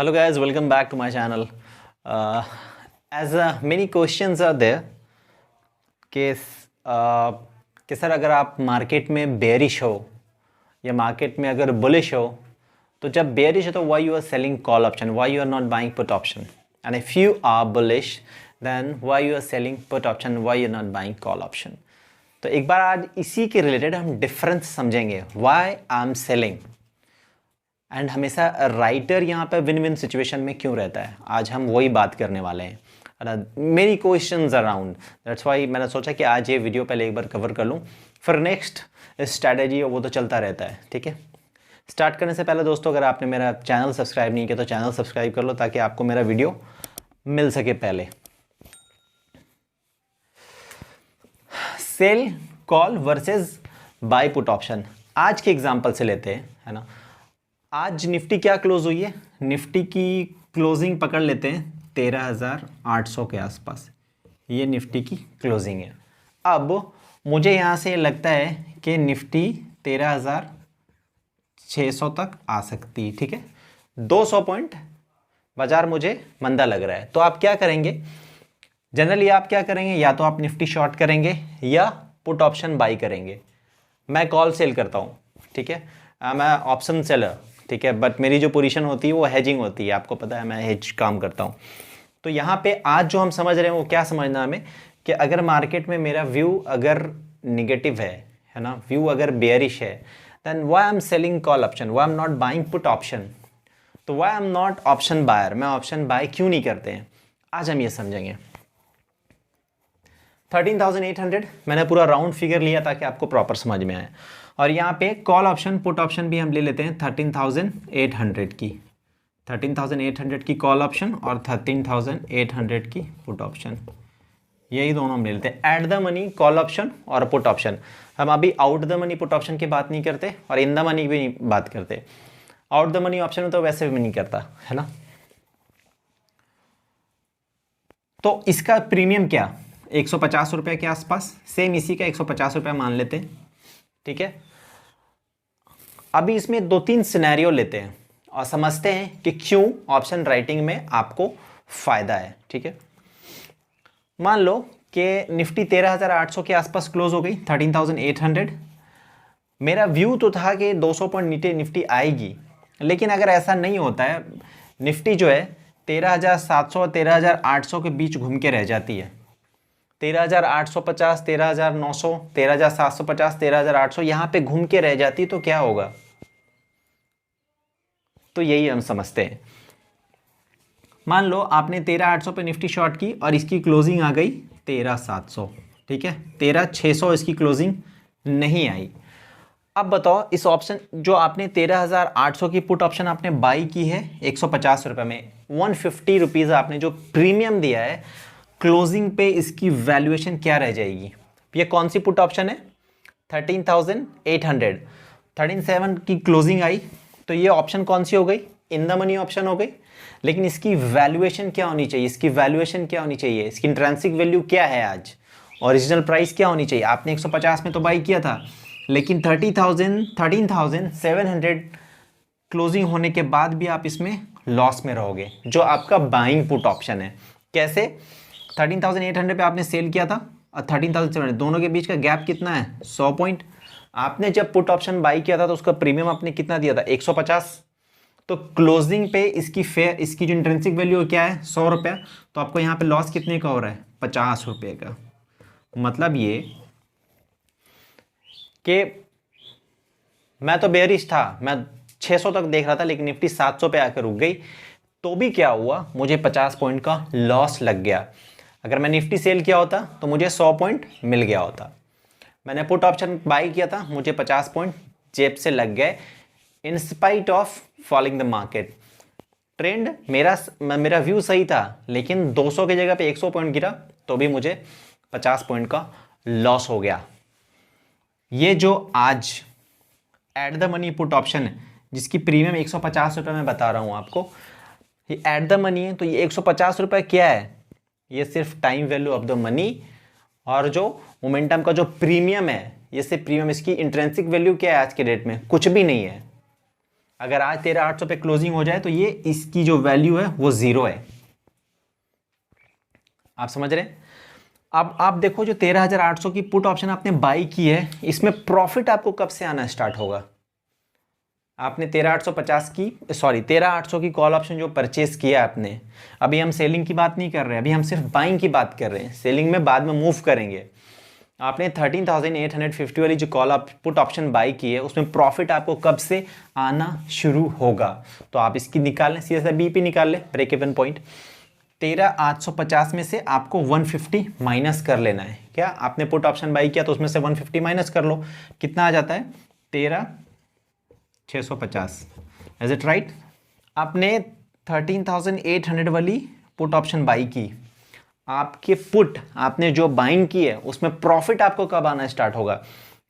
Hello guys, welcome back to my channel. As many questions are there कि sir अगर आप market में bearish हो या मार्केट में अगर बुलिश हो तो जब बेरिश हो तो why you are selling call option, why you are not buying put option, and if you are bullish then why you are selling put option, why you are not buying call option. तो एक बार आज इसी के related हम difference समझेंगे, why I am selling. And हमेशा writer यहाँ पे विन विन सिचुएशन में क्यों रहता है, आज हम वही बात करने वाले हैं. Many questions around, that's why मैंने सोचा कि आज ये वीडियो पहले एक बार कवर कर लूँ, फिर नेक्स्ट स्ट्रैटेजी वो तो चलता रहता है. ठीक है, स्टार्ट करने से पहले दोस्तों अगर आपने मेरा चैनल सब्सक्राइब नहीं किया तो चैनल सब्सक्राइब कर लो ताकि आपको मेरा वीडियो मिल सके. पहले sell call versus buy put option आज के एग्जांपल से लेते हैं, है ना. आज निफ्टी क्या क्लोज हुई है, निफ्टी की क्लोजिंग पकड़ लेते हैं 13,800 के आसपास, ये निफ्टी की क्लोजिंग है. अब मुझे यहाँ से लगता है कि निफ्टी 13,600 तक आ सकती है. ठीक है, 200 पॉइंट बाजार मुझे मंदा लग रहा है. तो आप क्या करेंगे, जनरली आप क्या करेंगे, या तो आप निफ्टी शॉर्ट करेंगे या पुट ऑप्शन बाई करेंगे. मैं कॉल सेल करता हूँ, ठीक है, मैं ऑप्शन सेलर, ठीक है, बट मेरी जो पोजीशन होती है वो हेजिंग होती है, आपको पता है मैं हेज काम करता हूँ. तो यहाँ पे आज जो हम समझ रहे हैं वो क्या समझना हमें कि अगर मार्केट में मेरा व्यू अगर निगेटिव है ना, व्यू अगर बेयरिश है, then why I am selling call option, why I am not buying put option. तो why I am not option buyer, मैं ऑप्शन बाय क्यों नहीं करते हैं, आज हम ये समझेंगे. 13,800 मैंने पूरा राउंड फिगर लिया ताकि आपको प्रॉपर समझ में आए. और यहाँ पे कॉल ऑप्शन पुट ऑप्शन भी हम ले लेते हैं 13,800 की, 13,800 की कॉल ऑप्शन और 13,800 की पुट ऑप्शन, यही दोनों हम ले लेते हैं. At the money call option और पुट ऑप्शन. हम अभी out the money put option की बात नहीं करते और इन द मनी भी नहीं बात करते. आउट द मनी ऑप्शन तो वैसे भी नहीं करता, है ना. तो इसका प्रीमियम क्या, 150 रुपये के आसपास, सेम इसी का 150 रुपये मान लेते हैं. ठीक है, अभी इसमें 2-3 सिनेरियो लेते हैं और समझते हैं कि क्यों ऑप्शन राइटिंग में आपको फायदा है. ठीक है, मान लो कि निफ्टी 13,800 के आसपास क्लोज हो गई, 13,800. मेरा व्यू तो था कि 200 पॉइंट नीचे निफ्टी आएगी, लेकिन अगर ऐसा नहीं होता है, निफ्टी जो है 13,700 और 13,800 के बीच घूम के रह जाती है. 13,850, 13,900, 13,750, 13,800 यहाँ पे घूम के रह जाती, तो क्या होगा. तो यही हम समझते हैं. मान लो आपने 13,800 पे निफ्टी शॉर्ट की और इसकी क्लोजिंग आ गई 13,700. ठीक है, 13,600 इसकी क्लोजिंग नहीं आई. अब बताओ, इस ऑप्शन जो आपने 13,800 की पुट ऑप्शन आपने बाई की है 150 रुपये में, 150 रुपीज़ आपने जो प्रीमियम दिया है, क्लोजिंग पे इसकी वैल्यूएशन क्या रह जाएगी. ये कौन सी पुट ऑप्शन है, 13,800, 13,700 की क्लोजिंग आई, तो ये ऑप्शन कौन सी हो गई, इन द मनी ऑप्शन हो गई. लेकिन इसकी वैल्यूएशन क्या होनी चाहिए, इसकी वैल्यूएशन क्या होनी चाहिए, इसकी इंट्रिंसिक वैल्यू क्या है आज, ओरिजिनल प्राइस क्या होनी चाहिए. आपने 150 में तो बाई किया था, लेकिन 13,700 क्लोजिंग होने के बाद भी आप इसमें लॉस में रहोगे, जो आपका बाइंग पुट ऑप्शन है. कैसे, 13,800 पे आपने सेल किया था और 13,700, दोनों के बीच का गैप कितना है, 100 पॉइंट. आपने जब पुट ऑप्शन बाई किया था तो उसका प्रीमियम आपने कितना दिया था, 150. तो क्लोजिंग पे इसकी जो इंट्रिंसिक वैल्यू क्या है, 100 रुपया. तो आपको यहाँ पे लॉस कितने का हो रहा है, 50 रुपये का. मतलब ये कि मैं तो बेयरिश था, मैं 600 तक देख रहा था, लेकिन निफ्टी 700 पे आकर रुक गई, तो भी क्या हुआ, मुझे 50 पॉइंट का लॉस लग गया. अगर मैं निफ्टी सेल किया होता तो मुझे 100 पॉइंट मिल गया होता. मैंने पुट ऑप्शन बाई किया था, मुझे 50 पॉइंट जेब से लग गए, in spite of following the market trend. मेरा व्यू सही था, लेकिन 200 की जगह पे 100 पॉइंट गिरा तो भी मुझे 50 पॉइंट का लॉस हो गया. ये जो आज at the money put option है, जिसकी प्रीमियम 150 रुपये में बता रहा हूँ आपको, ये एट द मनी है. तो ये 150 रुपये क्या है, ये सिर्फ time value of the money, और जो मोमेंटम का जो प्रीमियम है, ये सिर्फ प्रीमियम. इसकी इंट्रिंसिक वैल्यू क्या है आज के डेट में, कुछ भी नहीं है. अगर आज 13,800 पे क्लोजिंग हो जाए तो ये इसकी जो वैल्यू है वो 0 है। आप समझ रहे हैं? अब आप देखो जो 13,800 की पुट ऑप्शन आपने बाई की है, इसमें प्रॉफिट आपको कब से आना स्टार्ट होगा? आपने 13,800 की कॉल ऑप्शन जो परचेस किया आपने, अभी हम सेलिंग की बात नहीं कर रहे हैं, अभी हम सिर्फ बाइंग की बात कर रहे हैं, सेलिंग में बाद में मूव करेंगे। आपने 13,850 वाली जो कॉल पुट ऑप्शन बाई की है, उसमें प्रॉफिट आपको कब से आना शुरू होगा? तो आप इसकी निकाल लें, सीधा बीपी निकाल लें, ब्रेक इवन पॉइंट। 13,850 में से आपको 150 माइनस कर लेना है। क्या आपने पुट ऑप्शन बाई किया तो उसमें से 150 माइनस कर लो, कितना आ जाता है? 13,650। Is it right? आपने 13,800 वाली पुट ऑप्शन बाई की, आपके पुट आपने जो बाइंग की है उसमें प्रॉफिट आपको कब आना स्टार्ट होगा?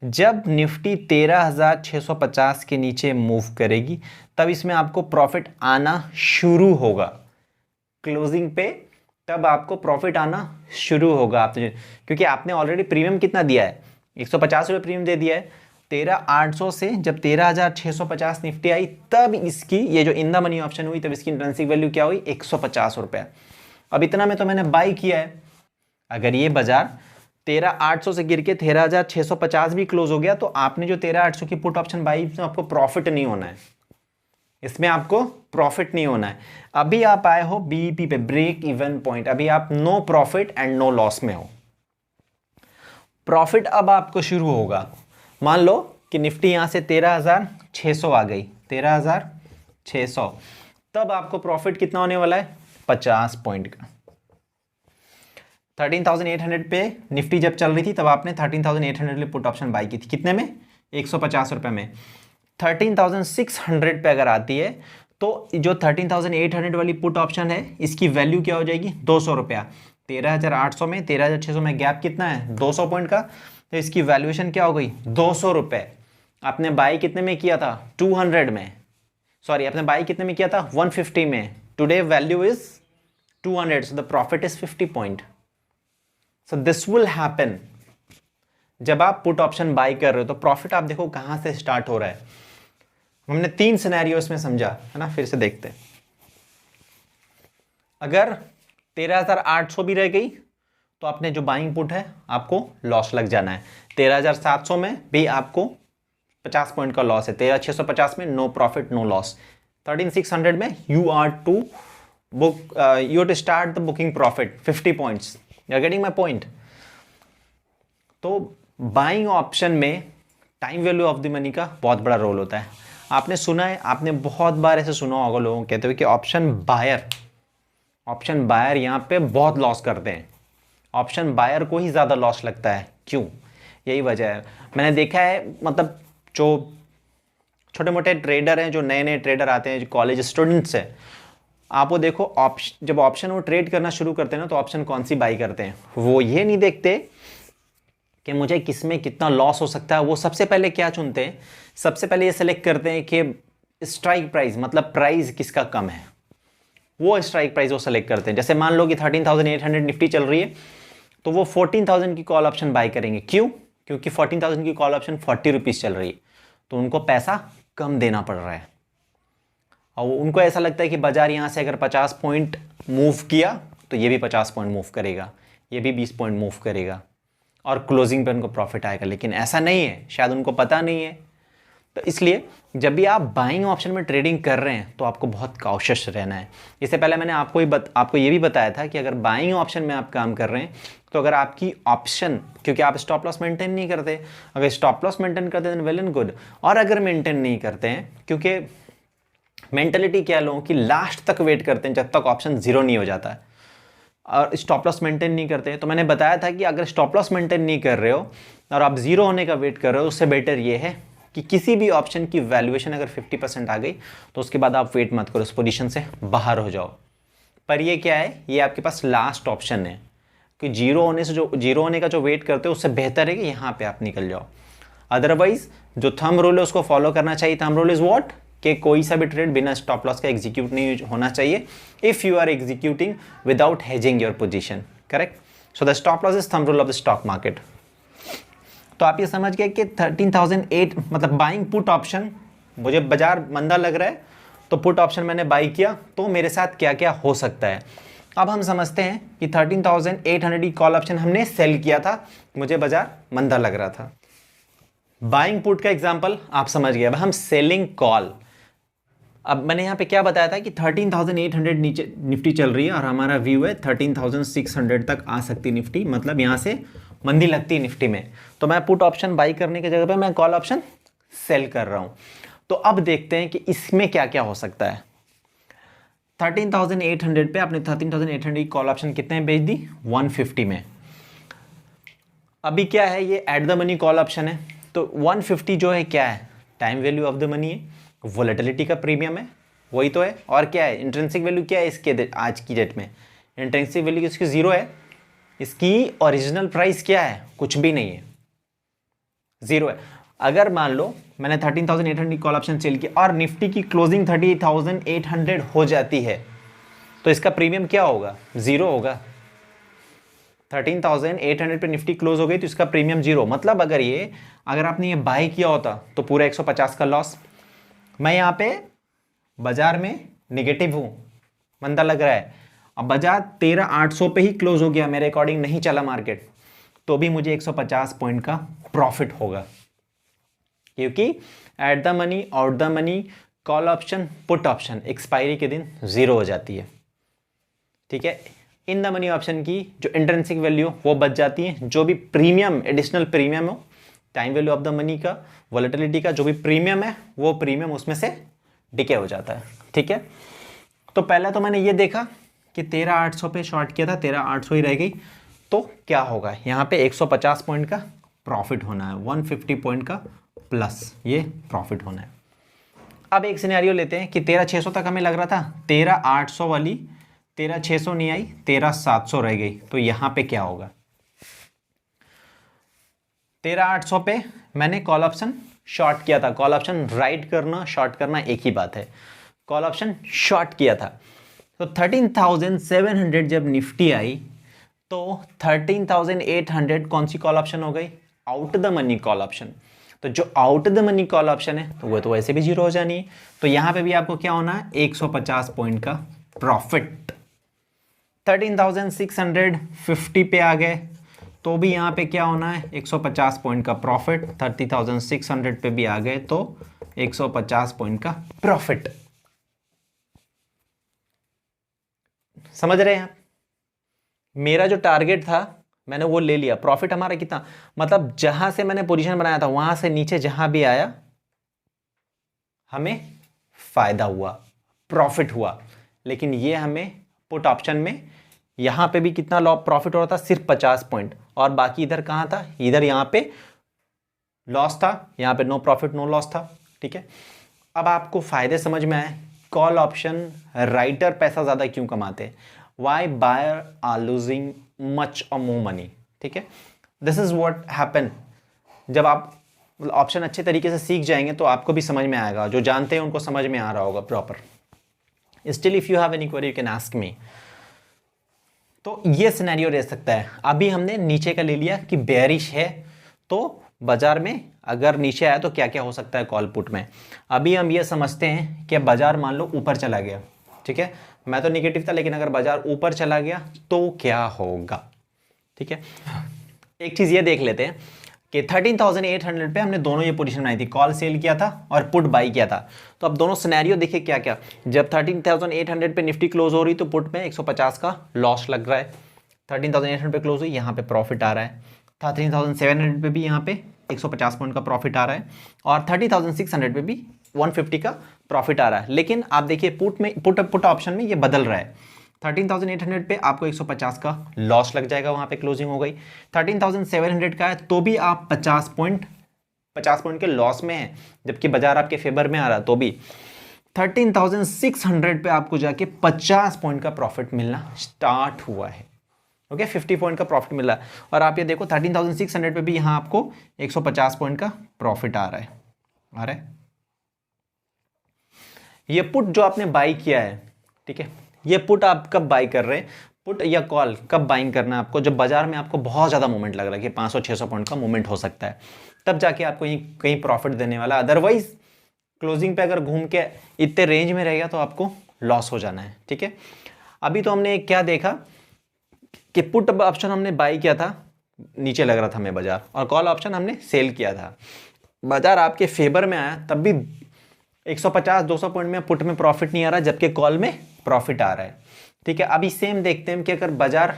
जब निफ्टी 13,650 के नीचे मूव करेगी, तब इसमें आपको प्रॉफिट आना शुरू होगा। क्लोजिंग पे तब आपको प्रॉफिट आना शुरू होगा। आपने, क्योंकि आपने ऑलरेडी प्रीमियम कितना दिया है? 150 रुपये प्रीमियम दे दिया है। 13,800 से जब 13,650 निफ्टी आई, तब इसकी ये जो इन द मनी ऑप्शन हुई, तब इसकी इंट्रिंसिक वैल्यू क्या हुई? 150 रुपये। अब इतना में तो मैंने बाई किया है। अगर ये बाजार 13,800 से गिर के 13,650 भी क्लोज हो गया, तो आपने जो 13,800 की पुट ऑप्शन बाई, इसमें आपको प्रॉफिट नहीं होना है, इसमें आपको प्रॉफिट नहीं होना है। अभी आप आए हो बीईपी पे, ब्रेक इवन पॉइंट, अभी आप no profit and no loss में हो। प्रॉफिट अब आपको शुरू होगा। मान लो कि निफ्टी यहां से 13,600 आ गई, 13,600, तब आपको प्रॉफिट कितना होने वाला है? 50 पॉइंट का। 13,800 पे निफ्टी जब चल रही थी, तब आपने 13,800 पे पुट ऑप्शन बाई की थी, कितने में? 150 रुपए में। 13,600 पे अगर आती है, तो जो 13,800 वाली पुट ऑप्शन है, इसकी वैल्यू क्या हो जाएगी? 200 रुपया। 13,800 में 13,600 में गैप कितना है? 200 पॉइंट का। तो इसकी वैल्यूएशन क्या हो गई? 200 रुपये। आपने बाई कितने में किया था? 200 में। सॉरी, आपने बाई कितने में किया था? 150 में। Today value is 200, so the profit is 50 point. So this will happen जब आप पुट ऑप्शन बाई कर रहे हो, तो प्रॉफिट आप देखो कहां से स्टार्ट हो रहा है। हमने 3 सिनेरियो इसमें समझा है ना, फिर से देखते हैं। अगर 13,800 भी रह गई, तो आपने जो बाइंग पुट है आपको लॉस लग जाना है। 13,700 में भी आपको 50 पॉइंट का लॉस है। 13,650 में नो प्रॉफिट नो लॉस। 13,600 में you are to book you have to start the booking profit 50 points. You are getting my point? तो बाइंग ऑप्शन में time value of the money का बहुत बड़ा रोल होता है। आपने सुना है, आपने बहुत बार ऐसे सुना होगा, लोगों कहते हुए कि ऑप्शन बायर यहाँ पे बहुत लॉस करते हैं। ऑप्शन बायर को ही ज़्यादा लॉस लगता है, क्यों? यही वजह है। मैंने देखा है, मतलब जो छोटे मोटे ट्रेडर हैं, जो नए नए ट्रेडर आते हैं, जो कॉलेज स्टूडेंट्स हैं, आप वो देखो, जब ऑप्शन वो ट्रेड करना शुरू करते हैं ना, तो ऑप्शन कौन सी बाई करते हैं? वो ये नहीं देखते कि मुझे किस में कितना लॉस हो सकता है। वो सबसे पहले क्या चुनते हैं? सबसे पहले ये सेलेक्ट करते हैं कि स्ट्राइक प्राइस, मतलब प्राइस किसका कम है, वो स्ट्राइक प्राइस वो सेलेक्ट करते हैं। जैसे मान लो कि 13,800 निफ्टी चल रही है, तो वो 14,000 की कॉल ऑप्शन बाई करेंगे। क्यों? क्योंकि 14,000 की कॉल ऑप्शन 40 रुपीज़ चल रही है, तो उनको पैसा कम देना पड़ रहा है। और उनको ऐसा लगता है कि बाजार यहाँ से अगर 50 पॉइंट मूव किया, तो ये भी 50 पॉइंट मूव करेगा, ये भी 20 पॉइंट मूव करेगा, और क्लोजिंग पे उनको प्रॉफिट आएगा। लेकिन ऐसा नहीं है, शायद उनको पता नहीं है। तो इसलिए जब भी आप बाइंग ऑप्शन में ट्रेडिंग कर रहे हैं, तो आपको बहुत कॉशियस रहना है। इससे पहले मैंने आपको ये भी बताया था कि अगर बाइंग ऑप्शन में आप काम कर रहे हैं, तो अगर आपकी ऑप्शन, क्योंकि आप स्टॉप लॉस मेंटेन नहीं करते, अगर स्टॉप लॉस मेंटेन करते हैं वेल एंड गुड, और अगर मेंटेन नहीं करते हैं, क्योंकि मेंटलिटी क्या लोगों की, लास्ट तक वेट करते हैं जब तक ऑप्शन जीरो नहीं हो जाता है, और स्टॉप लॉस मेंटेन नहीं करते। तो मैंने बताया था कि अगर स्टॉप लॉस मेंटेन नहीं कर रहे हो और आप जीरो होने का वेट कर रहे हो, उससे बेटर ये है कि किसी भी ऑप्शन की वैल्यूएशन अगर 50% आ गई, तो उसके बाद आप वेट मत करो, उस पोजीशन से बाहर हो जाओ। पर ये क्या है, ये आपके पास लास्ट ऑप्शन है कि जीरो होने का जो वेट करते हो, उससे बेहतर है कि यहाँ पे आप निकल जाओ। अदरवाइज जो थंब रूल है उसको फॉलो करना चाहिए। थंब रूल इज व्हाट, कि कोई सा भी ट्रेड बिना स्टॉप लॉस का एग्जीक्यूट नहीं होना चाहिए if you are executing without hedging your position, correct? So the stop loss is thumb rule of the stock market. तो आप ये समझ गए कि 13,008 मतलब बाइंग पुट ऑप्शन मुझे बाजार मंदा लग रहा है तो पुट ऑप्शन मैंने बाई किया, तो मेरे साथ क्या क्या हो सकता है। अब हम समझते हैं कि 13,800 की कॉल ऑप्शन हमने सेल किया था, मुझे बाजार मंदा लग रहा था। बाइंग पुट का एग्जांपल आप समझ गए। अब हम सेलिंग कॉल, अब मैंने यहाँ पे क्या बताया था कि 13,800 नीचे निफ्टी चल रही है और हमारा व्यू है 13,600 तक आ सकती निफ्टी, मतलब यहाँ से मंदी लगती है निफ्टी में, तो मैं पुट ऑप्शन बाई करने की जगह पे मैं कॉल ऑप्शन सेल कर रहा हूँ। तो अब देखते हैं कि इसमें क्या क्या हो सकता है। 13,800 पे आपने 13,800 की कॉल ऑप्शन कितने में बेच दी, 150 में। अभी क्या है, ये at the money call option है, तो 150 जो है क्या है, time value of the money है, वोलेटिलिटी का प्रीमियम है, वही तो है। और क्या है, इंट्रिंसिक वैल्यू क्या है इसके आज की डेट में, इंट्रिंसिक वैल्यू इसकी 0 है। इसकी ओरिजिनल प्राइस क्या है, कुछ भी नहीं है, 0 है। अगर मान लो मैंने 13,800 की कॉल ऑप्शन सेल किया और निफ्टी की क्लोजिंग 38,800 हो जाती है, तो इसका प्रीमियम क्या होगा, 0 होगा। 13,800 पे निफ्टी क्लोज हो गई तो इसका प्रीमियम 0, मतलब अगर आपने ये बाय किया होता तो पूरा 150 का लॉस। मैं यहाँ पे बाजार में निगेटिव हूँ, मंदा लग रहा है, अब बाजार 13,800 पे ही क्लोज हो गया, मेरे अकॉर्डिंग नहीं चला मार्केट, तो भी मुझे 150 पॉइंट का प्रॉफिट होगा, क्योंकि at the money, out the money, call option, put option expiry के दिन 0 हो जाती है। ठीक है, इन द मनी ऑप्शन की जो इंट्रिंसिक वैल्यू वो बच जाती है, जो भी प्रीमियम, एडिशनल प्रीमियम हो, time value of the money का, वोलेटिलिटी का जो भी प्रीमियम है, वो प्रीमियम उसमें से डिके हो जाता है। ठीक है, तो पहले तो मैंने ये देखा कि 13,800 पे शॉर्ट किया था, 13,800 ही रह गई, तो क्या होगा, यहाँ पे 150 पॉइंट का प्रॉफिट होना है, 150 पॉइंट का प्लस ये प्रॉफिट होना है। अब एक सिनेरियो लेते हैं कि 13,600 तक हमें लग रहा था, 13,800 वाली 13,600 नहीं आई, 13,700 रह गई, तो यहाँ पे क्या होगा, 13,800 पे मैंने कॉल ऑप्शन शॉर्ट किया था। कॉल ऑप्शन राइट करना, शॉर्ट करना एक ही बात है। कॉल ऑप्शन शॉर्ट किया था, तो 13,700 जब निफ्टी आई तो 13,800 कौन सी कॉल ऑप्शन हो गई, out the money call option. तो जो out the money call option है तो वो तो वैसे भी 0 हो जानी है, तो यहाँ पे भी आपको क्या होना है, 150 पॉइंट का प्रॉफिट। 13,650 पे आ गए तो भी यहाँ पे क्या होना है, 150 पॉइंट का प्रॉफिट। 30,600 पे भी आ गए तो 150 पॉइंट का प्रॉफिट। समझ रहे हैं आप, मेरा जो टारगेट था मैंने वो ले लिया। प्रॉफिट हमारा कितना, मतलब जहां से मैंने पोजीशन बनाया था वहां से नीचे जहां भी आया हमें फायदा हुआ, प्रॉफिट हुआ। लेकिन ये हमें पुट ऑप्शन में यहां पे भी कितना लॉ प्रॉफिट हो रहा था, सिर्फ 50 पॉइंट, और बाकी इधर कहां था, इधर यहां पे लॉस था, यहां पे नो प्रॉफिट नो लॉस था। ठीक है, अब आपको फायदे समझ में आए, कॉल ऑप्शन राइटर पैसा ज्यादा क्यों कमाते हैं, why buyer are losing much और मोर मनी। ठीक है, दिस इज व्हाट हैपन। जब आप ऑप्शन अच्छे तरीके से सीख जाएंगे तो आपको भी समझ में आएगा, जो जानते हैं उनको समझ में आ रहा होगा proper. Still if you have any query you can ask me. तो ये सिनेरियो रह सकता है। अभी हमने नीचे का ले लिया कि बेयरिश है, तो बाजार में अगर नीचे आया तो क्या क्या हो सकता है कॉल पुट में। अभी हम ये समझते हैं कि बाजार मान लो ऊपर चला गया, ठीक है, मैं तो निगेटिव था, लेकिन अगर बाजार ऊपर चला गया तो क्या होगा। ठीक है, एक चीज ये देख लेते हैं कि 13,800 पे हमने दोनों ये पोजीशन बनाई थी, कॉल सेल किया था और पुट बाई किया था। तो अब दोनों सिनेरियो देखिए क्या क्या। जब 13,800 पे निफ्टी क्लोज हो रही तो पुट में 150 का लॉस लग रहा है, 13,800 पे क्लोज हुई, यहाँ पे प्रॉफिट आ रहा है। 13,700 पे भी यहाँ पे 150 पॉइंट का प्रॉफिट आ रहा है, और 30,600 पे भी 150 का प्रॉफिट आ रहा है। लेकिन आप देखिए पुट में, पुट ऑप्शन में ये बदल रहा है। 13,800 पे आपको 150 का लॉस लग जाएगा, वहां पे क्लोजिंग हो गई। 13,700 का है तो भी आप 50 पॉइंट के लॉस में है, जबकि बाजार आपके फेवर में आ रहा है, तो भी 13,600 पे आपको जाके 50 पॉइंट का प्रॉफिट मिलना स्टार्ट हुआ है। ओके, 50 पॉइंट का प्रॉफिट मिला। और आप ये देखो 13,600 पे भी यहां आपको 150 पॉइंट का प्रॉफिट आ रहा है। ये पुट जो आपने बाई किया है, ठीक है, ये पुट आप कब बाई कर रहे हैं, पुट या कॉल कब बाइंग करना है आपको, जब बाजार में आपको बहुत ज़्यादा मूवमेंट लग रहा है कि 500-600 पॉइंट का मूवमेंट हो सकता है, तब जाके आपको कहीं प्रॉफिट देने वाला। अदरवाइज क्लोजिंग पे अगर घूम के इतने रेंज में रहेगा तो आपको लॉस हो जाना है, ठीक है। अभी तो हमने क्या देखा कि पुट ऑप्शन हमने बाई किया था, नीचे लग रहा था हमें बाजार, और कॉल ऑप्शन हमने सेल किया था, बाजार आपके फेवर में आया, तब भी 150-200 पॉइंट में पुट में प्रॉफिट नहीं आ रहा, जबकि कॉल में प्रॉफिट आ रहा है, ठीक है। अभी सेम देखते हैं कि अगर बाजार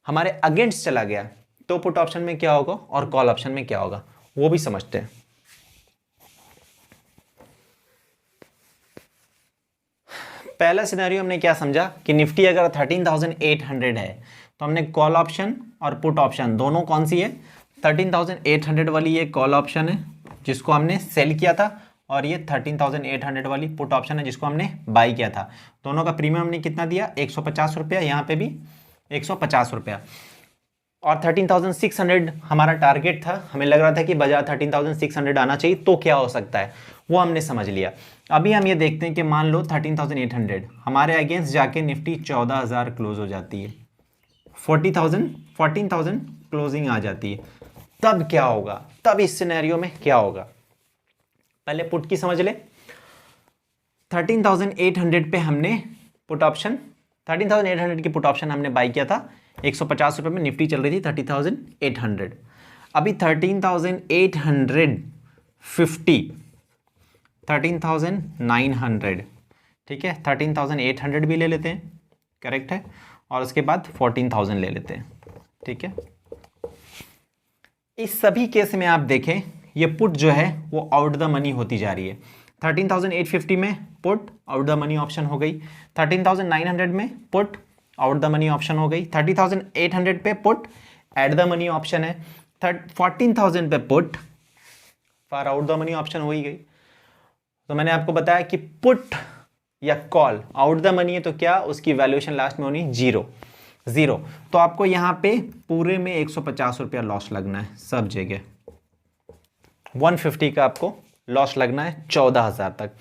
हमारे अगेंस्ट चला गया तो पुट ऑप्शन में क्या होगा और कॉल ऑप्शन में क्या होगा, वो भी समझते हैं। पहला सिनेरियो हमने क्या समझा कि निफ्टी अगर 13,800 है तो हमने कॉल ऑप्शन और पुट ऑप्शन दोनों कौन सी है, 13,800 वाली ये कॉल ऑप्शन है जिसको हमने सेल किया था, और ये 13,800 वाली पुट ऑप्शन है जिसको हमने बाई किया था। दोनों का प्रीमियम हमने कितना दिया, 150 रुपया, यहाँ पे भी 150 रुपया, और 13,600 हमारा टारगेट था। हमें लग रहा था कि बाजार 13,600 आना चाहिए, तो क्या हो सकता है वो हमने समझ लिया। अभी हम ये देखते हैं कि मान लो 13,800 हमारे अगेंस्ट जाके निफ्टी 14,000 क्लोज हो जाती है, 14,000 क्लोजिंग आ जाती है, तब क्या होगा, तब इस सिनेरियो में क्या होगा। पहले पुट की समझ ले। 13,800 पे हमने पुट ऑप्शन, 13,800 की पुट ऑप्शन हमने बाई किया था, 150 रुपये में निफ्टी चल रही थी 30,800। अभी 13,850, 13,900, ठीक है, 13,800 भी ले लेते हैं, करेक्ट है, और उसके बाद 14,000 ले लेते हैं, ठीक है। इस सभी केस में आप देखें ये पुट जो है वो आउट द मनी होती जा रही है। 13,850 में put out the money option हो गई, 13,900 में put out the money option हो गई, 30,800 पे put at the money option है, 14,000 पे put for out the money option हो ही गई। तो मैंने आपको बताया कि पुट या कॉल आउट द मनी है तो क्या, उसकी वैल्यूएशन लास्ट में होनी जीरो, तो आपको यहाँ पे पूरे में 150 रुपया लॉस लगना है सब जगह, 150 का आपको लॉस लगना है 14,000 तक,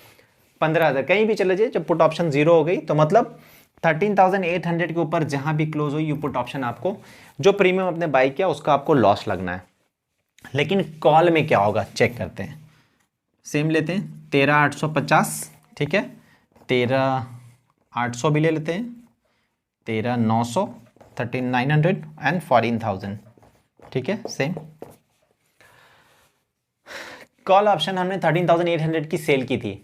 15,000 कहीं भी चले जाए। जब पुट ऑप्शन जीरो हो गई तो मतलब 13,800 के ऊपर जहां भी क्लोज हुई, यू पुट ऑप्शन आपको जो प्रीमियम आपने बाई किया उसका आपको लॉस लगना है। लेकिन कॉल में क्या होगा चेक करते हैं, सेम लेते हैं 13,850, ठीक है, 13,800 भी ले लेते हैं, 13,900, 13,900 एंड 14,000, ठीक है, सेम। कॉल ऑप्शन हमने 13,800 की सेल की थी,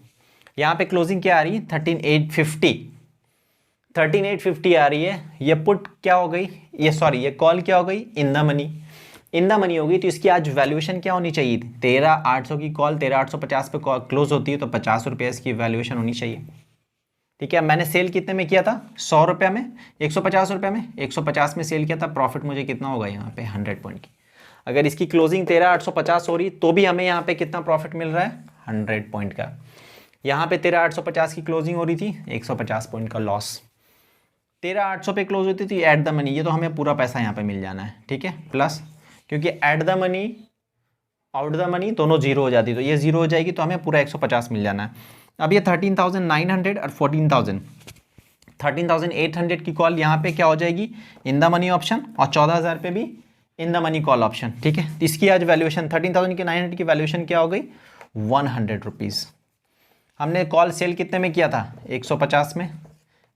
यहाँ पे क्लोजिंग क्या आ रही है 13,850 आ रही है। ये पुट क्या हो गई, ये सॉरी ये कॉल क्या हो गई, इन द मनी हो गई, तो इसकी आज वैल्यूएशन क्या होनी चाहिए थी, 13,800 की कॉल 13,850 पे क्लोज होती है तो 50 रुपये इसकी वैल्यूएशन होनी चाहिए, ठीक है। मैंने सेल कितने में किया था, 100 रुपये में, 150 रुपये में, 150 में सेल किया था, प्रॉफिट मुझे कितना होगा यहाँ पे 100 पॉइंट की। अगर इसकी क्लोजिंग 13,850 हो रही तो भी हमें यहाँ पे कितना प्रॉफिट मिल रहा है 100 पॉइंट का। यहाँ पे 13,850 की क्लोजिंग हो रही थी, 150 पॉइंट का लॉस, 13,800 पे क्लोज होती थी एट द मनी, ये तो हमें पूरा पैसा यहाँ पे मिल जाना है, ठीक है, प्लस क्योंकि at the money out the money दोनों जीरो हो जाती, तो ये जीरो हो जाएगी तो हमें पूरा 150 मिल जाना है। अब ये 13,900 और 14,000, 13,800 की कॉल यहाँ पे क्या हो जाएगी इन द मनी ऑप्शन, और 14,000 पे भी in the money call option, ठीक है। इसकी आज वैल्यूएशन 13,000 की 900 की वैल्यूएशन क्या हो गई 100 रुपीज़। हमने कॉल सेल कितने में किया था 150 में,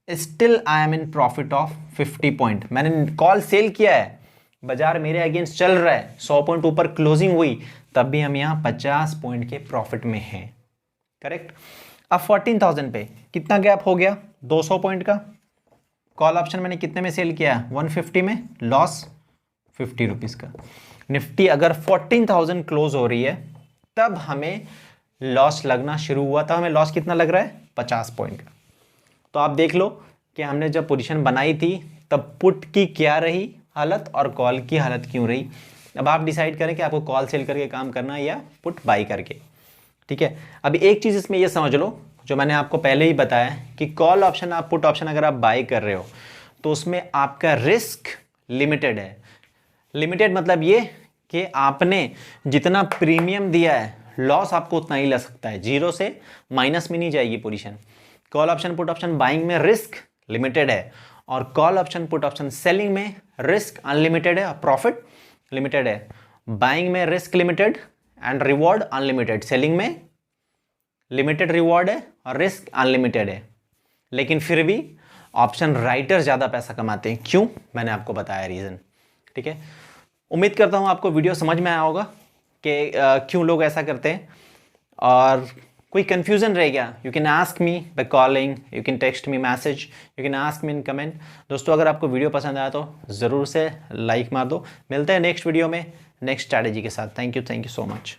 still I am in profit of 50 point. मैंने कॉल सेल किया है, बाजार मेरे अगेंस्ट चल रहा है, 100 पॉइंट ऊपर क्लोजिंग हुई, तब भी हम यहाँ 50 पॉइंट के प्रॉफिट में हैं, करेक्ट। अब 14,000 पे कितना गैप हो गया 200 पॉइंट का, कॉल ऑप्शन मैंने कितने में सेल किया 150 में, लॉस 50 रुपीज़ का। निफ्टी अगर 14,000 क्लोज हो रही है तब हमें लॉस लगना शुरू हुआ था, हमें लॉस कितना लग रहा है 50 पॉइंट का। तो आप देख लो कि हमने जब पोजीशन बनाई थी तब पुट की क्या रही हालत और कॉल की हालत क्यों रही। अब आप डिसाइड करें कि आपको कॉल सेल करके काम करना है या पुट बाई करके, ठीक है। अभी एक चीज़ इसमें ये समझ लो जो मैंने आपको पहले ही बताया कि कॉल ऑप्शन आप पुट ऑप्शन अगर आप बाई कर रहे हो तो उसमें आपका रिस्क लिमिटेड है। लिमिटेड मतलब ये कि आपने जितना प्रीमियम दिया है लॉस आपको उतना ही लग सकता है, जीरो से माइनस में नहीं जाएगी position. Call option put option buying में रिस्क लिमिटेड है और call option put option selling में रिस्क अनलिमिटेड है और प्रॉफिट लिमिटेड है। बाइंग में risk limited and reward unlimited, selling में लिमिटेड रिवॉर्ड है और रिस्क अनलिमिटेड है, लेकिन फिर भी ऑप्शन राइटर ज़्यादा पैसा कमाते हैं। क्यों? मैंने आपको बताया रीज़न। ठीक है, उम्मीद करता हूँ आपको वीडियो समझ में आया होगा कि क्यों लोग ऐसा करते हैं। और कोई कन्फ्यूज़न रह गया, you can ask me by calling, you can text me message, you can ask me in comment. दोस्तों, अगर आपको वीडियो पसंद आया तो ज़रूर से लाइक मार दो। मिलते हैं नेक्स्ट वीडियो में नेक्स्ट स्ट्रैटेजी के साथ। Thank you so much.